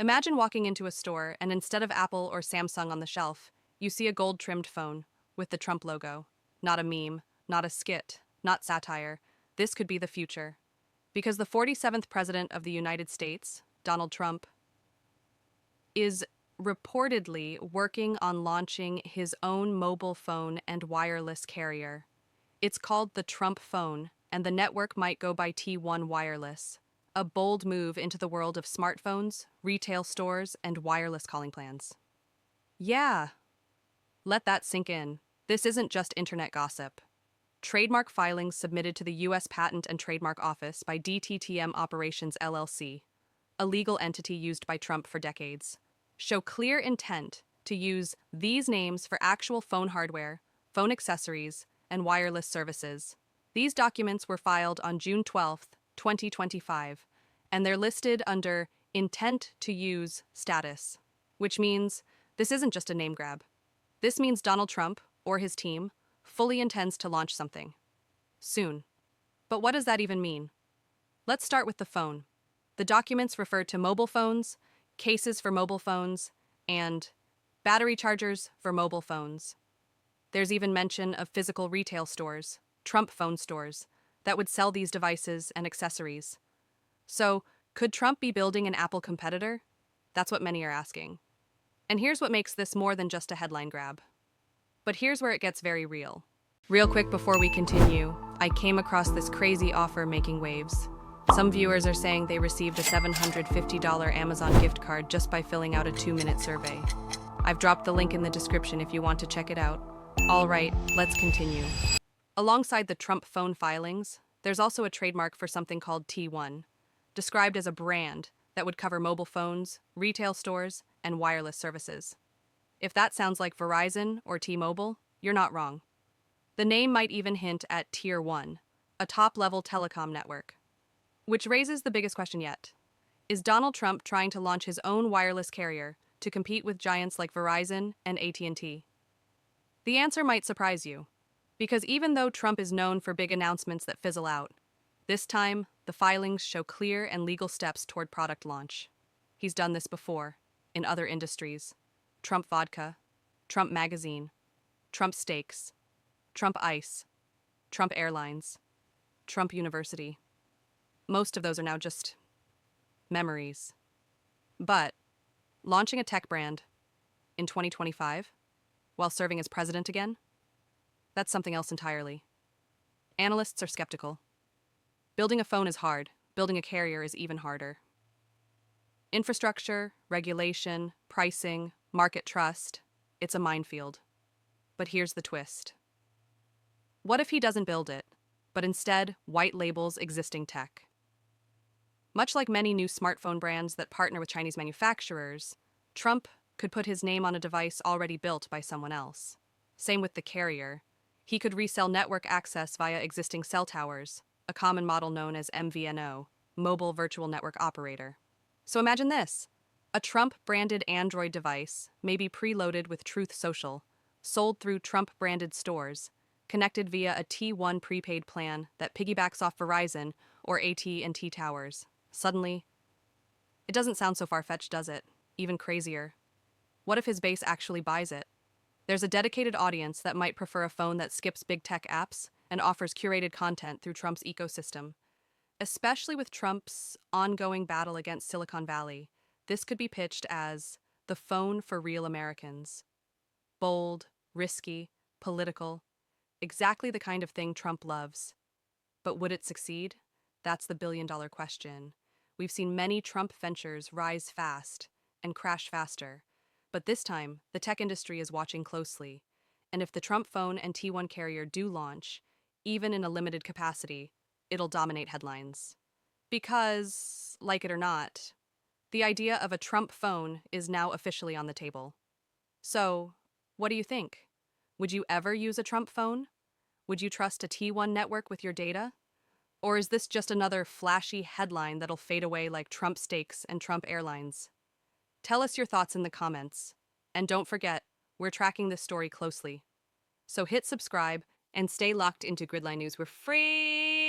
Imagine walking into a store and instead of Apple or Samsung on the shelf, you see a gold-trimmed phone with the Trump logo. Not a meme, not a skit, not satire. This could be the future. Because the 47th President of the United States, Donald Trump, is reportedly working on launching his own mobile phone and wireless carrier. It's called the Trump phone, and the network might go by T1 Wireless. A bold move into the world of smartphones, retail stores, and wireless calling plans. Yeah, let that sink in. This isn't just internet gossip. Trademark filings submitted to the U.S. Patent and Trademark Office by DTTM Operations LLC, a legal entity used by Trump for decades, show clear intent to use these names for actual phone hardware, phone accessories, and wireless services. These documents were filed on June 12, 2025, and they're listed under Intent to Use status, which means this isn't just a name grab. This means Donald Trump, or his team, fully intends to launch something. Soon. But what does that even mean? Let's start with the phone. The documents refer to mobile phones, cases for mobile phones, and battery chargers for mobile phones. There's even mention of physical retail stores, Trump phone stores, that would sell these devices and accessories. So, could Trump be building an Apple competitor? That's what many are asking. And here's what makes this more than just a headline grab. But here's where it gets very real. Real quick before we continue, I came across this crazy offer making waves. Some viewers are saying they received a $750 Amazon gift card just by filling out a 2-minute survey. I've dropped the link in the description if you want to check it out. All right, let's continue. Alongside the Trump phone filings, there's also a trademark for something called T1, described as a brand that would cover mobile phones, retail stores, and wireless services. If that sounds like Verizon or T-Mobile, you're not wrong. The name might even hint at Tier 1, a top-level telecom network. Which raises the biggest question yet. Is Donald Trump trying to launch his own wireless carrier to compete with giants like Verizon and AT&T? The answer might surprise you, because even though Trump is known for big announcements that fizzle out, this time the filings show clear and legal steps toward product launch. He's done this before, in other industries. Trump Vodka, Trump Magazine, Trump Steaks, Trump Ice, Trump Airlines, Trump University. Most of those are now just memories. But launching a tech brand in 2025, while serving as president again, that's something else entirely. Analysts are skeptical. Building a phone is hard. Building a carrier is even harder. Infrastructure, regulation, pricing, market trust, it's a minefield. But here's the twist. What if he doesn't build it, but instead white labels existing tech? Much like many new smartphone brands that partner with Chinese manufacturers, Trump could put his name on a device already built by someone else. Same with the carrier. He could resell network access via existing cell towers, a common model known as MVNO, Mobile Virtual Network Operator. So imagine this. A Trump-branded Android device may be preloaded with Truth Social, sold through Trump-branded stores, connected via a T1 prepaid plan that piggybacks off Verizon or AT&T towers. Suddenly, it doesn't sound so far-fetched, does it? Even crazier. What if his base actually buys it? There's a dedicated audience that might prefer a phone that skips big tech apps and offers curated content through Trump's ecosystem. Especially with Trump's ongoing battle against Silicon Valley, this could be pitched as the phone for real Americans. Bold, risky, political, exactly the kind of thing Trump loves. But would it succeed? That's the billion-dollar question. We've seen many Trump ventures rise fast and crash faster, but this time, the tech industry is watching closely. And if the Trump phone and T1 carrier do launch, even in a limited capacity, it'll dominate headlines. Because, like it or not, the idea of a Trump phone is now officially on the table. So, what do you think? Would you ever use a Trump phone? Would you trust a T1 network with your data? Or is this just another flashy headline that'll fade away like Trump Steaks and Trump Airlines? Tell us your thoughts in the comments. And don't forget, we're tracking this story closely. So hit subscribe and stay locked into Gridline News. We're free!